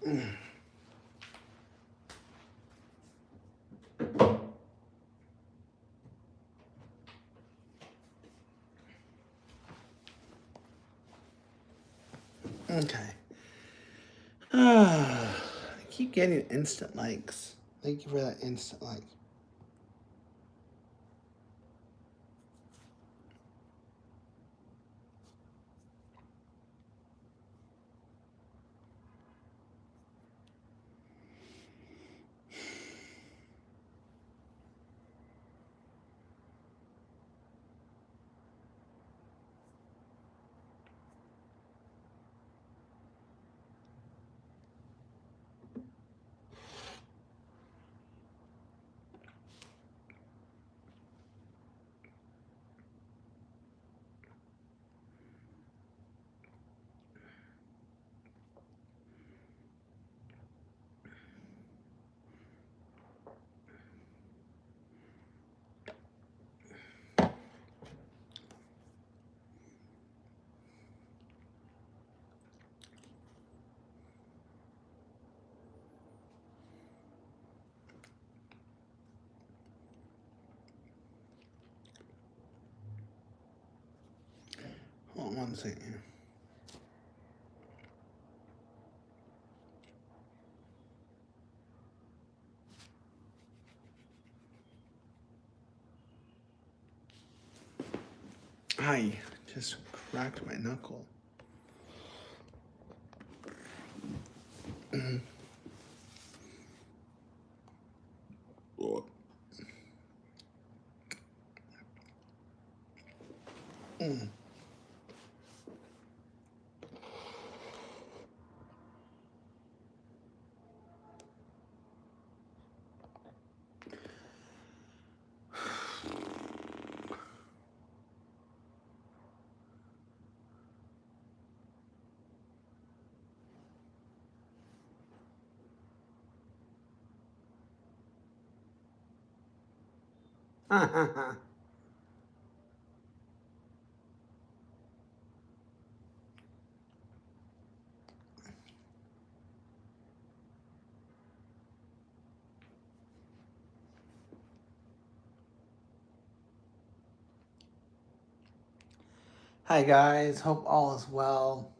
Okay. I keep getting instant likes. Thank you for that instant like. Hold on one second. I just cracked my knuckle. Hi guys, hope all is well.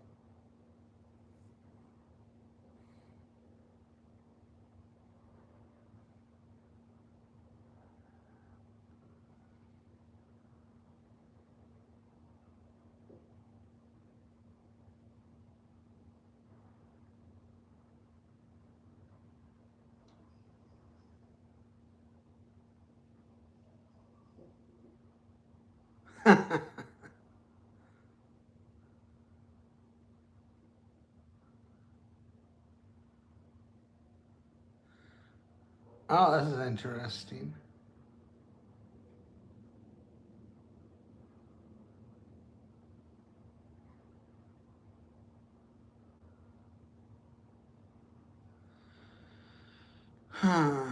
Oh, this is interesting. Huh.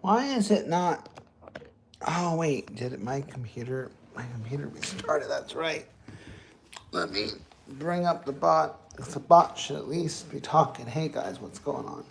Why is it not? Oh wait, did it? My computer restarted. That's right. Let me bring up the bot. Because the bot should at least be talking. Hey guys, what's going on?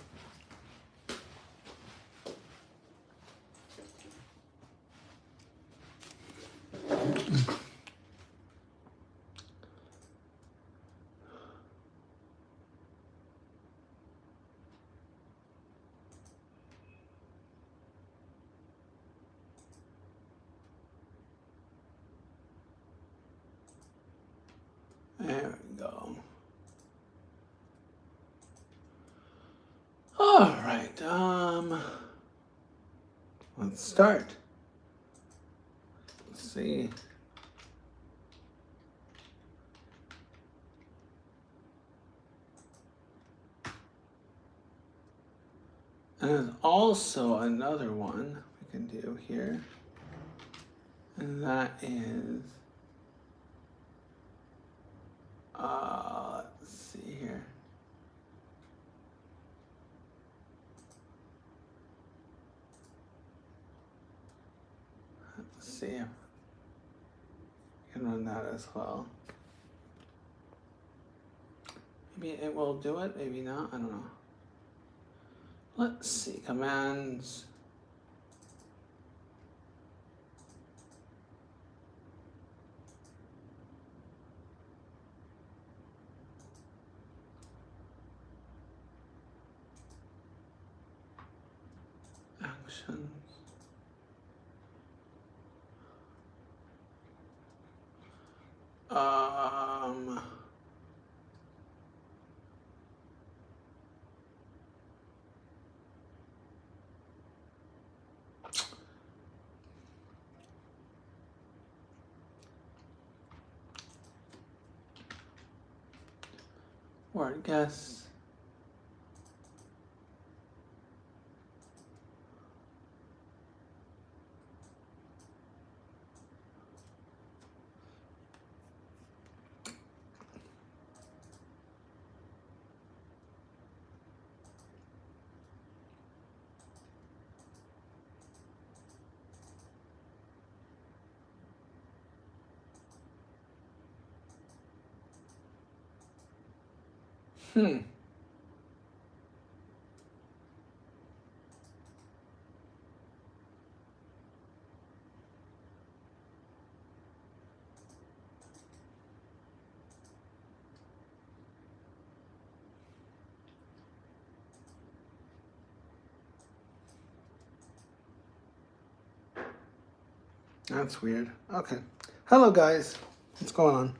There we go. All right. Let's start. Let's see. And there's also another one we can do here. And that is, let's see here. see if I can run that as well. Maybe it will do it, maybe not, I don't know. Let's see, commands. Actions. Word guess. That's weird. Okay. Hello, guys. What's going on?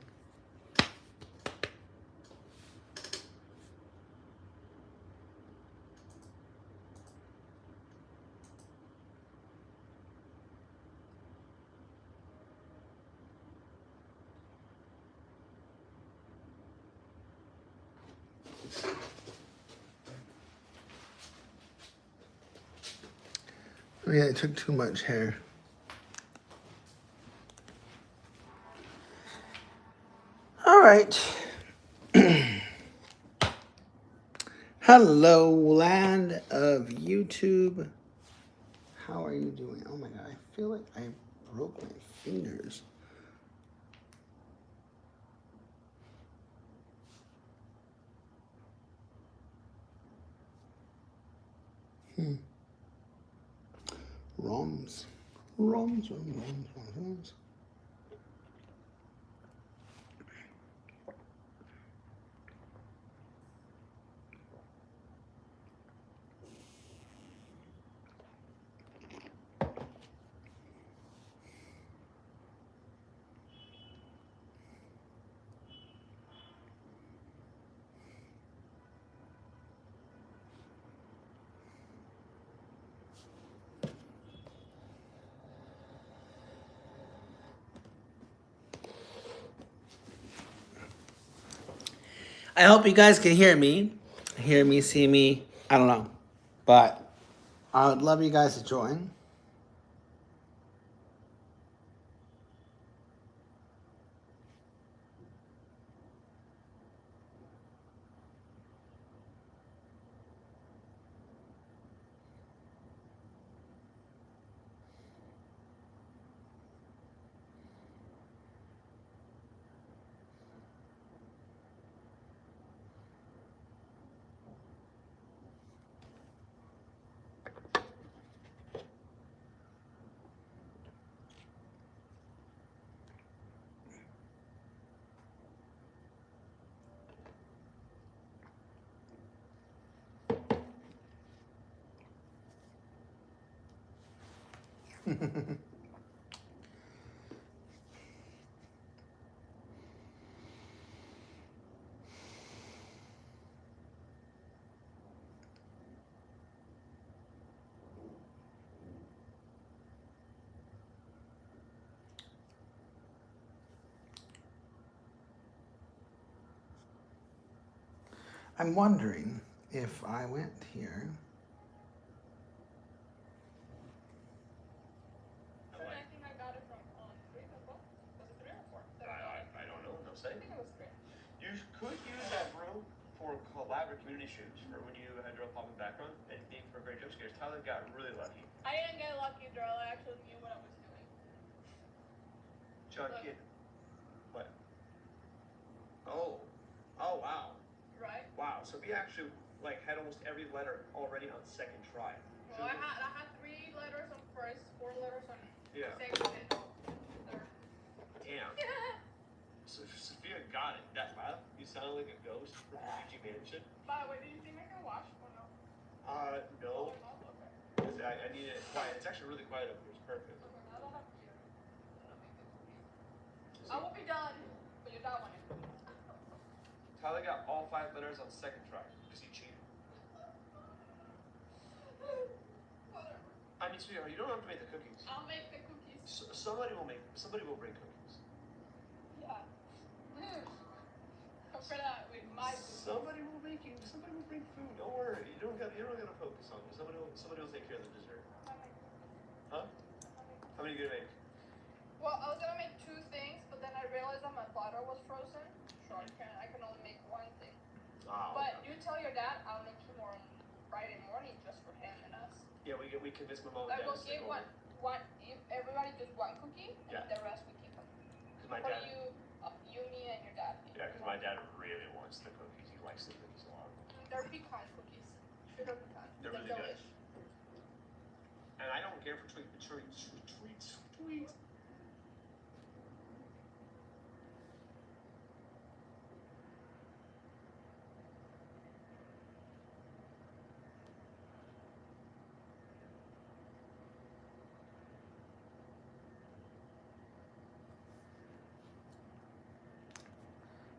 Oh, yeah, it took too much hair. All right. Hello, land of YouTube. How are you doing? Oh my God, I feel like I broke my fingers. ROMs. ROMs. I hope you guys can hear me. See me. I don't know. But I would love you guys to join. I'm wondering if I went here. I don't know. They'll say. You could use that room for collaborative community shoots for when you had your pop-up background and being for great jump scares. Tyler got really lucky. I didn't get lucky, Darrell. I actually knew what I was doing. Sean Kidd. What? Oh. Oh, wow. Right? Wow. So we actually like had almost every letter already on second try. Well, I had 3 letters on first, 4 letters on second, and third. Damn. So Sophia got it. That wow. You sounded like a ghost from PG Mansion. By the way, do you think I can wash or no? No. Okay. Because I need it quiet. It's actually really quiet up here. It's perfect. I don't have to. I will be done, but you're done with it. Tyler got all 5 letters on second try because he cheated. Whatever. I mean, sweetheart, you don't have to make the cookies. I'll make the cookies. Somebody will bring cookies. Yeah. For that, with my Somebody will bring food. Don't worry. You don't gotta focus on it. Somebody will take care of the dessert. Huh? How many are you gonna make? Well, I was gonna make 2 things, but then I realized that my butter was frozen, so I can only make 1 thing. Oh, But you tell your dad I'll make 2 more on Friday morning just for him and us. yeah, we convinced my mom I and dad will to stay give over. one. If everybody just 1 cookie, and Yeah. the rest we keep them. Because my For dad. you, me, and your dad. Yeah, because my dad really wants the cookies. He likes the cookies a lot. They're pecan cookies. Sugar pecan. They're really good. delish. And I don't care for tweets.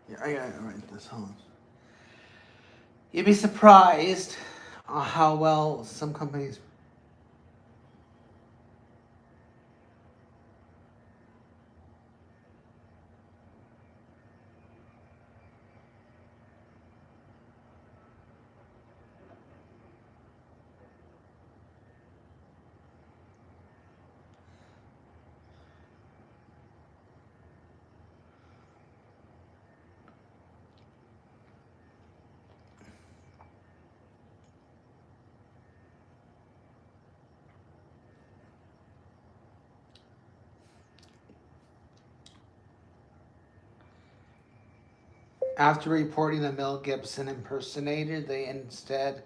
Yeah, I gotta write this home. You'd be surprised how well some companies. After reporting the Mel Gibson impersonator, they instead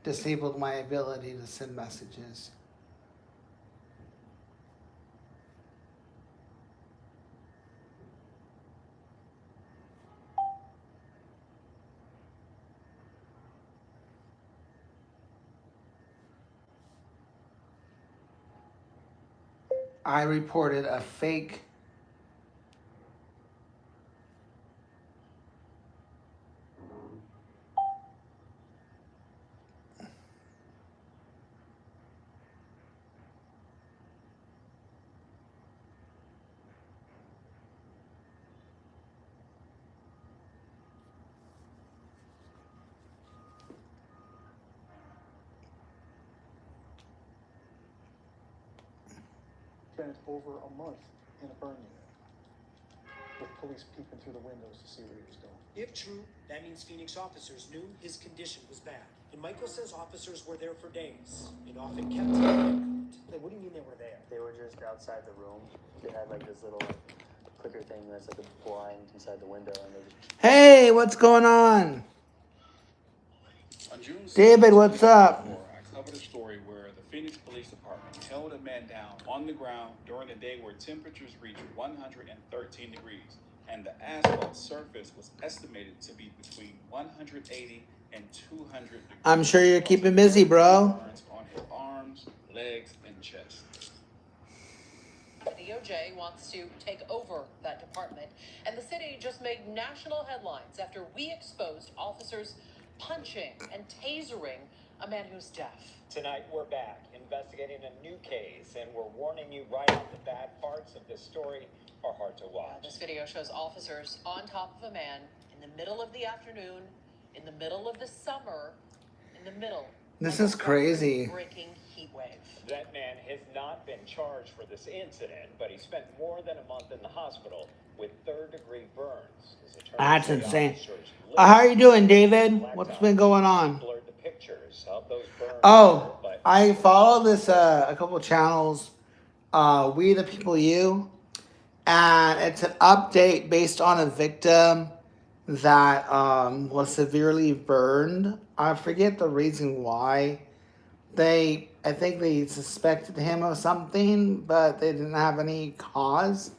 disabled my ability to send messages. I reported a fake spent over a month in a burn unit, with police peeping through the windows to see what he was doing. If true, that means Phoenix officers knew his condition was bad. And Michael says officers were there for days and often kept him. What do you mean they were there? They were just outside the room. They had like this little clicker thing that's like a blind inside the window, and they just. Hey, what's going on? On June David, what's up? I covered a story where the Phoenix Police Department held a man down on the ground during a day where temperatures reached 113 degrees, and the asphalt surface was estimated to be between 180 and 200 degrees. I'm sure you're keeping busy, bro. Burns on his arms, legs, and chest. The DOJ wants to take over that department, and the city just made national headlines after we exposed officers punching and tasering a man who's deaf. Tonight, we're back investigating a new case, and we're warning you right off the bat, parts of this story are hard to watch. This video shows officers on top of a man in the middle of the afternoon, in the middle of the summer, in the middle. This of is a crazy. Breaking heat wave. That man has not been charged for this incident, but he spent more than a month in the hospital with third-degree burns. His attorney That's said insane. officers How are you doing, David? What's been going on? blurred the pictures of those burns. Oh, but I follow this a couple channels. We the People You, and it's an update based on a victim that was severely burned. I forget the reason why. I think they suspected him of something, but they didn't have any cause.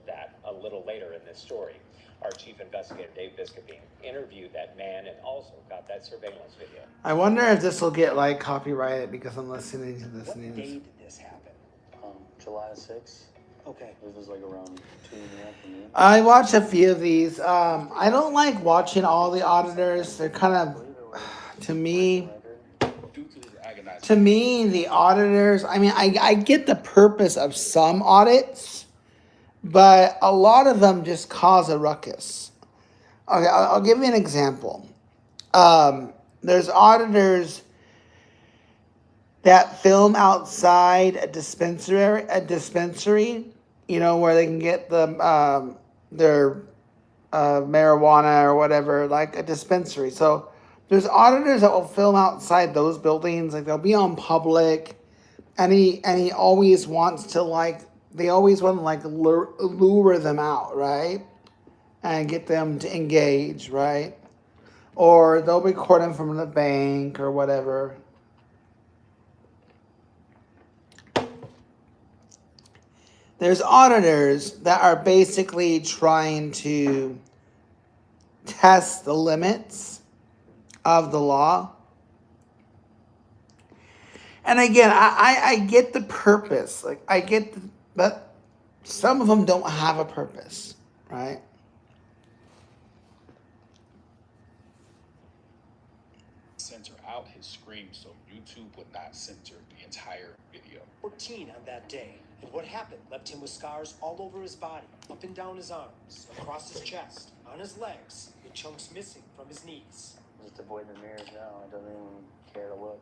That a little later in this story. Our chief investigator, Dave Biscopine, interviewed that man and also got that surveillance video. I wonder if this will get like copyrighted because I'm listening to this What news. day did this happen? July 6th. Okay. It was like around 2 in the afternoon. I watched a few of these. I don't like watching all the auditors. They're kind of, to me, the auditors, I mean, I get the purpose of some audits, but a lot of them just cause a ruckus. Okay, I'll give you an example. There's auditors that film outside a dispensary, you know, where they can get their marijuana or whatever, like a dispensary. So there's auditors that will film outside those buildings, like they'll be on public, and he always wants to they always want to lure them out, right, and get them to engage, right, or they'll record them from the bank or whatever. There's auditors that are basically trying to test the limits of the law. And again, I get the purpose. Like, I get but some of them don't have a purpose, right? Censor out his scream so YouTube would not censor the entire video. 14 on that day. And what happened left him with scars all over his body, up and down his arms, across his chest, on his legs, with chunks missing from his knees. Just avoiding the mirrors now. I don't even care to look.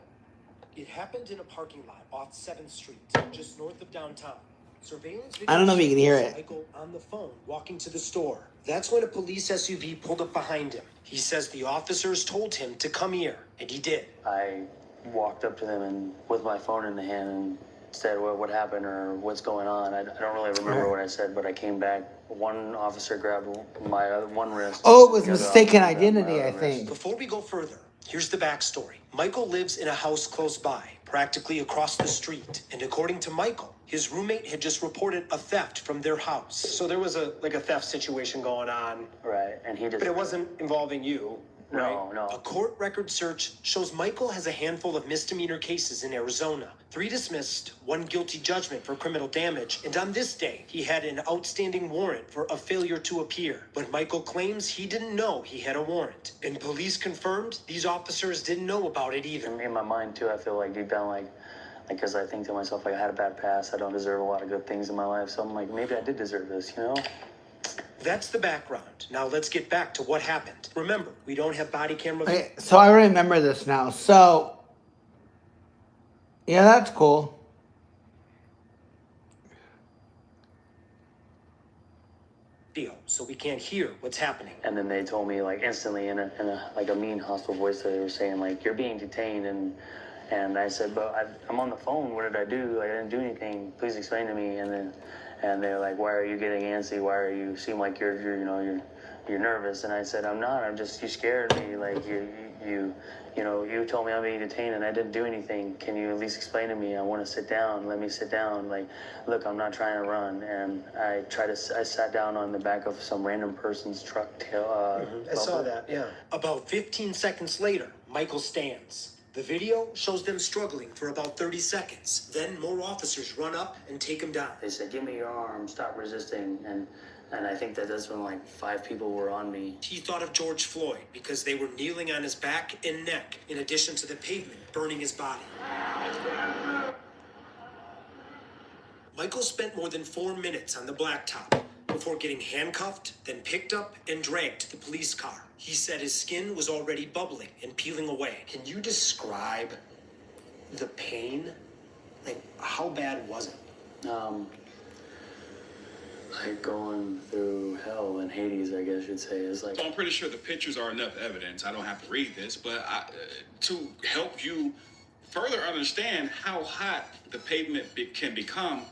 It happened in a parking lot off 7th Street, just north of downtown. Surveillance video I don't know if you can hear shows it. Michael on the phone walking to the store. That's when a police SUV pulled up behind him. He says the officers told him to come here, and he did. I walked up to them and with my phone in the hand and said what happened or what's going on. I don't really remember what I said, but I came back. One officer grabbed my one wrist. Oh, it was The other mistaken officer grabbed my identity, other I think. wrist. Before we go further, here's the backstory. Michael lives in a house close by, practically across the street. And according to Michael, his roommate had just reported a theft from their house. So there was a theft situation going on, Right, and he just. but it wasn't involving you, right? No. A court record search shows Michael has a handful of misdemeanor cases in Arizona. 3 dismissed, 1 guilty judgment for criminal damage, and on this day, he had an outstanding warrant for a failure to appear. But Michael claims he didn't know he had a warrant. And police confirmed these officers didn't know about it either. In my mind too, I feel like deep down, because I think to myself, like, I had a bad past. I don't deserve a lot of good things in my life. So I'm like, maybe I did deserve this, you know? That's the background. Now let's get back to what happened. Remember, we don't have body camera. Okay, so I remember this now. So, yeah, that's cool. Video, so we can't hear what's happening. And then they told me, like, instantly in a mean, hostile voice that they were saying, like, you're being detained. And I said, but I'm on the phone. What did I do? Like, I didn't do anything. Please explain to me. And they're like, why are you getting antsy? Why are you seem like you're nervous? And I said, I'm not. You scared me. Like, you told me I'm being detained and I didn't do anything. Can you at least explain to me? I want to sit down. Let me sit down. Like, look, I'm not trying to run. And I sat down on the back of some random person's truck tail. I saw that, yeah. About 15 seconds later, Michael stands. The video shows them struggling for about 30 seconds. Then more officers run up and take him down. They said, give me your arm, stop resisting. And I think that's when like 5 people were on me. He thought of George Floyd because they were kneeling on his back and neck, in addition to the pavement burning his body. Michael spent more than 4 minutes on the blacktop before getting handcuffed, then picked up and dragged to the police car. He said his skin was already bubbling and peeling away. Can you describe the pain? Like, how bad was it? Like going through hell in Hades, I guess you'd say. Is like. So I'm pretty sure the pictures are enough evidence. I don't have to read this, but to help you further understand how hot the pavement can become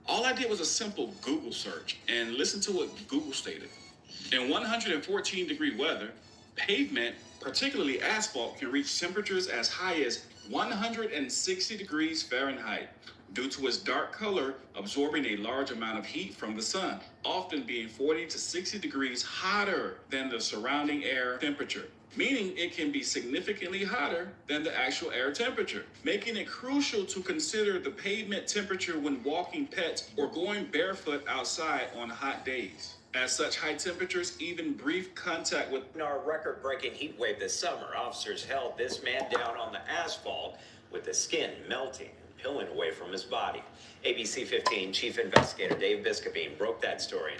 All I did was a simple Google search and listen to what Google stated. In 114-degree weather, pavement, particularly asphalt, can reach temperatures as high as 160 degrees Fahrenheit due to its dark color absorbing a large amount of heat from the sun, often being 40 to 60 degrees hotter than the surrounding air temperature, meaning it can be significantly hotter than the actual air temperature, making it crucial to consider the pavement temperature when walking pets or going barefoot outside on hot days. At such high temperatures, even brief contact with... In our record-breaking heat wave this summer, officers held this man down on the asphalt with the skin melting and peeling away from his body. ABC 15 Chief Investigator Dave Biscopine broke that story.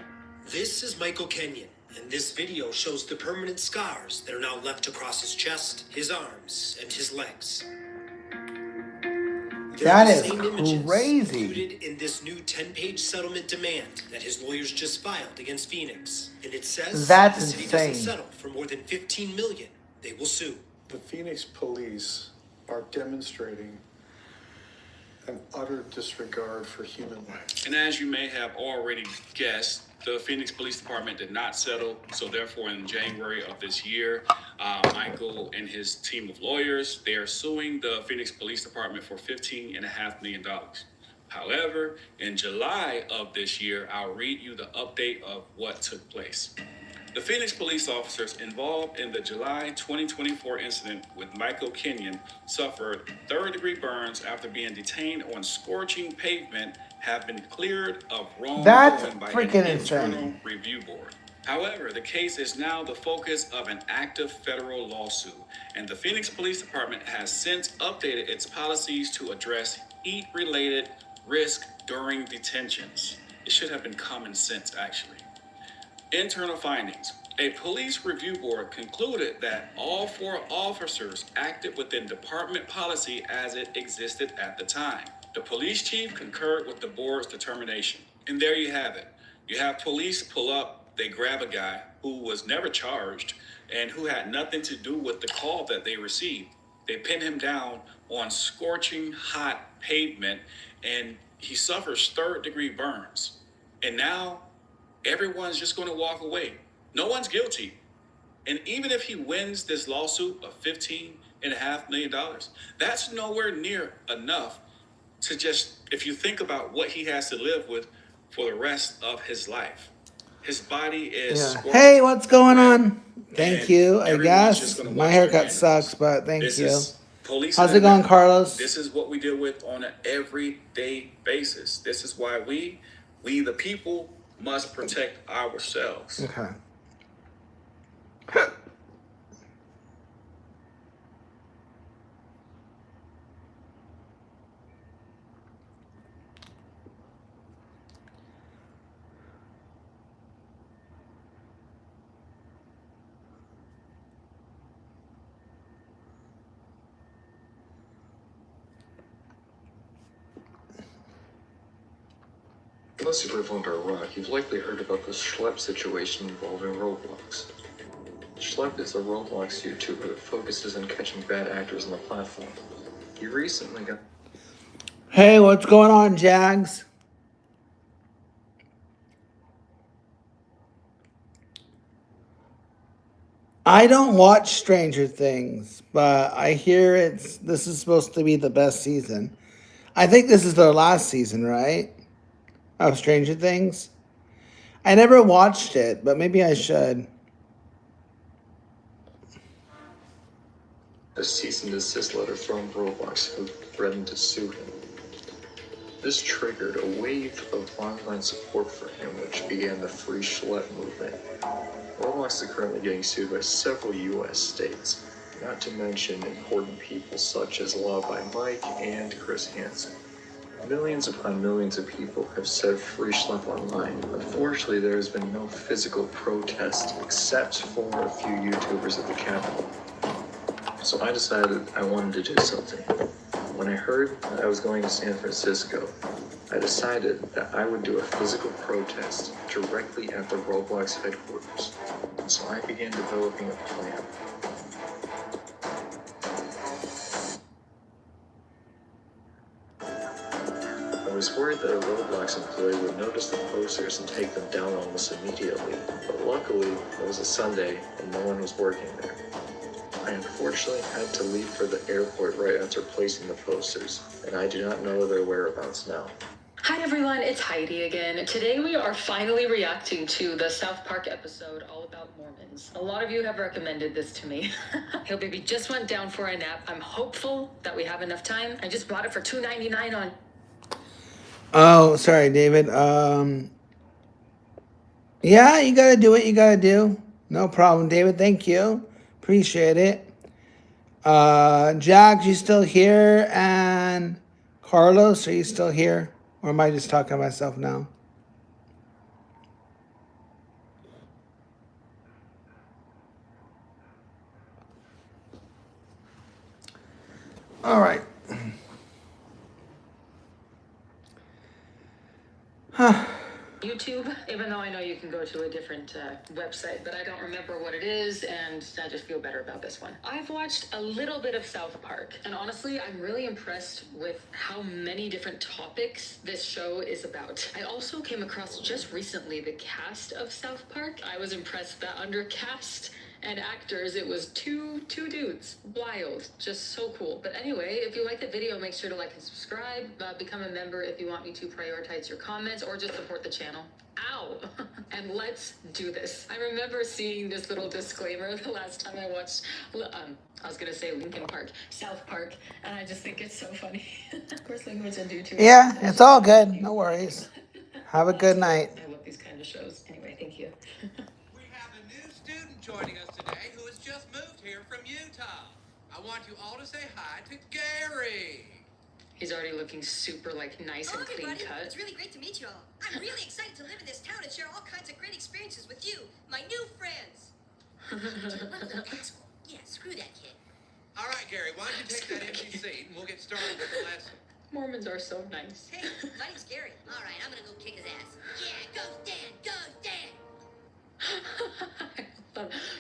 This is Michael Kenyon, and this video shows the permanent scars that are now left across his chest, his arms, and his legs. That is crazy. Included in this new 10-page settlement demand that his lawyers just filed against Phoenix. And it says that's the city insane. doesn't settle for more than $15 million. They will sue. The Phoenix police are demonstrating an utter disregard for human life. And as you may have already guessed, the Phoenix Police Department did not settle. So therefore, in January of this year, Michael and his team of lawyers, they are suing the Phoenix Police Department for $15.5 million. However, in July of this year, I'll read you the update of what took place. The Phoenix police officers involved in the July 2024 incident with Michael Kenyon suffered third-degree burns after being detained on scorching pavement have been cleared of wrongdoing by an internal review board. However, the case is now the focus of an active federal lawsuit, and the Phoenix Police Department has since updated its policies to address heat-related risk during detentions. It should have been common sense, actually. Internal findings. A police review board concluded that all 4 officers acted within department policy as it existed at the time. The police chief concurred with the board's determination. And there you have it. You have police pull up, they grab a guy who was never charged and who had nothing to do with the call that they received. They pin him down on scorching hot pavement and he suffers third-degree burns. And now everyone's just going to walk away. No one's guilty. And even if he wins this lawsuit of $15.5 million, that's nowhere near enough to just, if you think about what he has to live with for the rest of his life. His body is... Yeah. Hey, what's going on? Thank you, I guess. My haircut sucks, but thank you. How's it going, Carlos? This is what we deal with on an everyday basis. This is why we the people, must protect ourselves. Okay. Unless you live under a rock, you've likely heard about the Schlep situation involving Roblox. Schlep is a Roblox YouTuber that focuses on catching bad actors on the platform. He recently got... Hey, what's going on, Jags? I don't watch Stranger Things, but I hear this is supposed to be the best season. I think this is their last season, right? Of Stranger Things. I never watched it, but maybe I should. A cease and desist letter from Roblox who threatened to sue him. This triggered a wave of online support for him, which began the Free Schlep movement. Roblox is currently getting sued by several U.S. states, not to mention important people such as Law by Mike and Chris Hansen. Millions upon millions of people have said Free Schlep online. Unfortunately, there has been no physical protest except for a few YouTubers at the Capitol. So I decided I wanted to do something. When I heard that I was going to San Francisco, I decided that I would do a physical protest directly at the Roblox headquarters. So I began developing a plan. I was worried that a Roblox employee would notice the posters and take them down almost immediately, but luckily it was a Sunday and no one was working there. I unfortunately had to leave for the airport right after placing the posters, and I do not know their whereabouts now. Hi everyone, it's Heidi again. Today we are finally reacting to the South Park episode all about Mormons. A lot of you have recommended this to me. Hill Baby just went down for a nap. I'm hopeful that we have enough time. I just bought it for $2.99 on... Oh, sorry, David. Yeah, you gotta do what you gotta do. No problem, David. Thank you. Appreciate it. Jack, you still here? And Carlos, are you still here? Or am I just talking to myself now? All right. YouTube, even though I know you can go to a different website, but I don't remember what it is, and I just feel better about this one. I've watched a little bit of South Park, and honestly, I'm really impressed with how many different topics this show is about. I also came across just recently the cast of South Park. I was impressed that under cast and actors, it was two dudes. Wild. Just so cool. But anyway, if you like the video, make sure to like and subscribe. Become a member if you want me to prioritize your comments, or just support the channel. Ow! And let's do this. I remember seeing this little disclaimer the last time I watched, I was gonna say Linkin Park, South Park, and I just think it's so funny. Of course, language and do too. Yeah, it's all good. No worries. Have a good night. I love these kind of shows. Anyway, thank you. We have a new student joining us today who has just moved here from Utah. I want you all to say hi to Gary. He's already looking super nice and clean cut. It's really great to meet you all. I'm really excited to live in this town and share all kinds of great experiences with you, my new friends. Dude, what a little asshole. Yeah, screw that kid. All right, Gary, why don't you take that empty seat and we'll get started with the lesson. Mormons are so nice. Hey, my name's Gary. All right, I'm gonna go kick his ass. Yeah, go Stan, go Stan.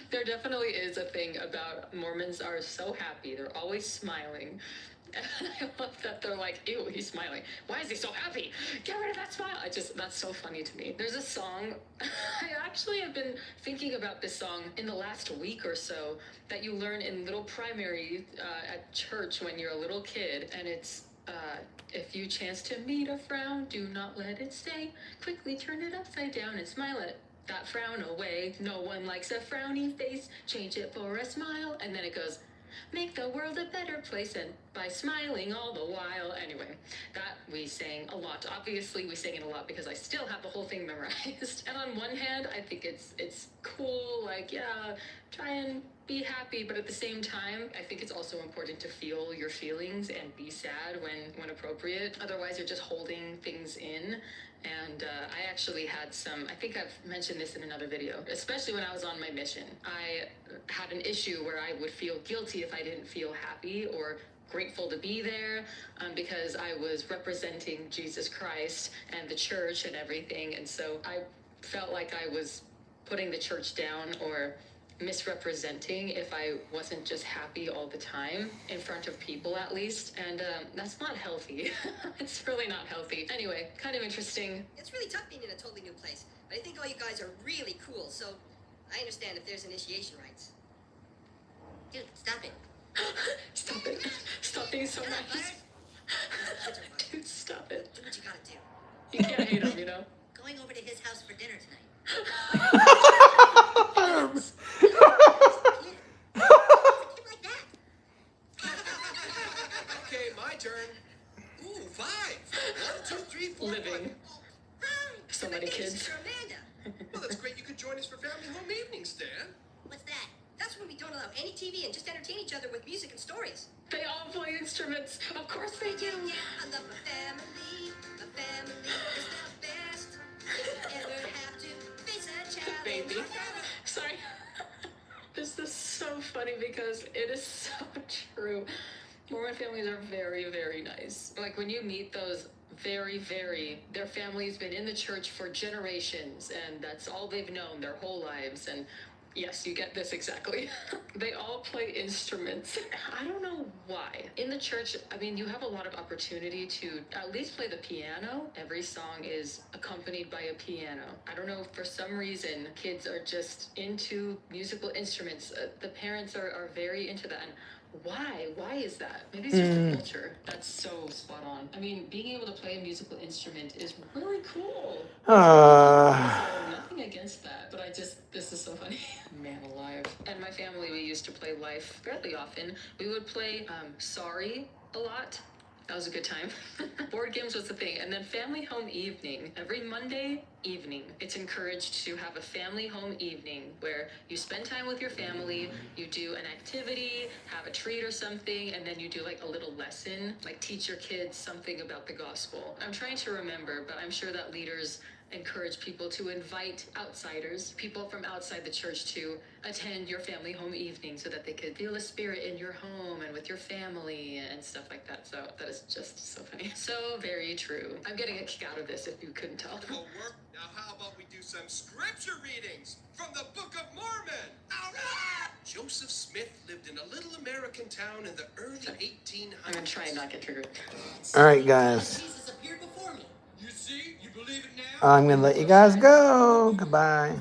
There definitely is a thing about Mormons are so happy. They're always smiling. And I love that they're like, ew, he's smiling. Why is he so happy? Get rid of that smile. That's so funny to me. There's a song, I actually have been thinking about this song in the last week or so, that you learn in little primary at church when you're a little kid. And it's, if you chance to meet a frown, do not let it stay. Quickly turn it upside down and smile at that frown away. No one likes a frowny face. Change it for a smile. And then it goes, make the world a better place, and by smiling all the while. Anyway, that we sang a lot. Obviously, we sang it a lot because I still have the whole thing memorized. And on one hand, I think it's cool, yeah, try and be happy, but at the same time, I think it's also important to feel your feelings and be sad when appropriate. Otherwise, you're just holding things in. And I actually had I think I've mentioned this in another video, especially when I was on my mission. I had an issue where I would feel guilty if I didn't feel happy or grateful to be there, because I was representing Jesus Christ and the church and everything. And so I felt like I was putting the church down or misrepresenting if I wasn't just happy all the time, in front of people at least, and that's not healthy. It's really not healthy. Anyway, kind of interesting. It's really tough being in a totally new place, but I think all you guys are really cool, so I understand if there's initiation rites. Dude, stop it. Stop it. Stop being so nice. Dude, stop it. Do what you gotta do. You can't hate him, you know? Going over to his house for dinner tonight. Okay, my turn. Ooh, 5. 1, 2, 3, 4. Living. So many kids. Sister Amanda. Well, that's great. You could join us for family home evenings, Stan. What's that? That's when we don't allow any TV and just entertain each other with music and stories. They all play instruments. Of course they do. Yeah, I love my family. My family is the best. If you ever have to face a challenge. Baby. Sorry. This is so funny because it is so true. Mormon families are very, very nice. Like when you meet those their family's been in the church for generations, and that's all they've known their whole lives, and Yes, you get this exactly. They all play instruments. I don't know why. In the church, I mean, you have a lot of opportunity to at least play the piano. Every song is accompanied by a piano. I don't know, for some reason, kids are just into musical instruments. The parents are very into that. And why? Why is that? Maybe it's just a culture. That's so spot on. I mean, being able to play a musical instrument is really cool. So nothing against that, but this is so funny. Man alive. And my family, we used to play Life fairly often. We would play Sorry a lot. That was a good time. Board games was the thing. And then family home evening. Every Monday evening, it's encouraged to have a family home evening where you spend time with your family, you do an activity, have a treat or something, and then you do like a little lesson, like teach your kids something about the gospel. I'm trying to remember, but I'm sure that leaders encourage people to invite outsiders, people from outside the church, to attend your family home evening so that they could feel the spirit in your home and with your family and stuff like that. So that is just so funny. So very true. I'm getting a kick out of this if you couldn't tell. Now, how about we do some scripture readings from the Book of Mormon? All right! Joseph Smith lived in a little American town in the early 1800s. I'm gonna try and not get triggered. All right, guys. Jesus appeared before me. You see? You believe it now? I'm gonna let you guys go. Goodbye.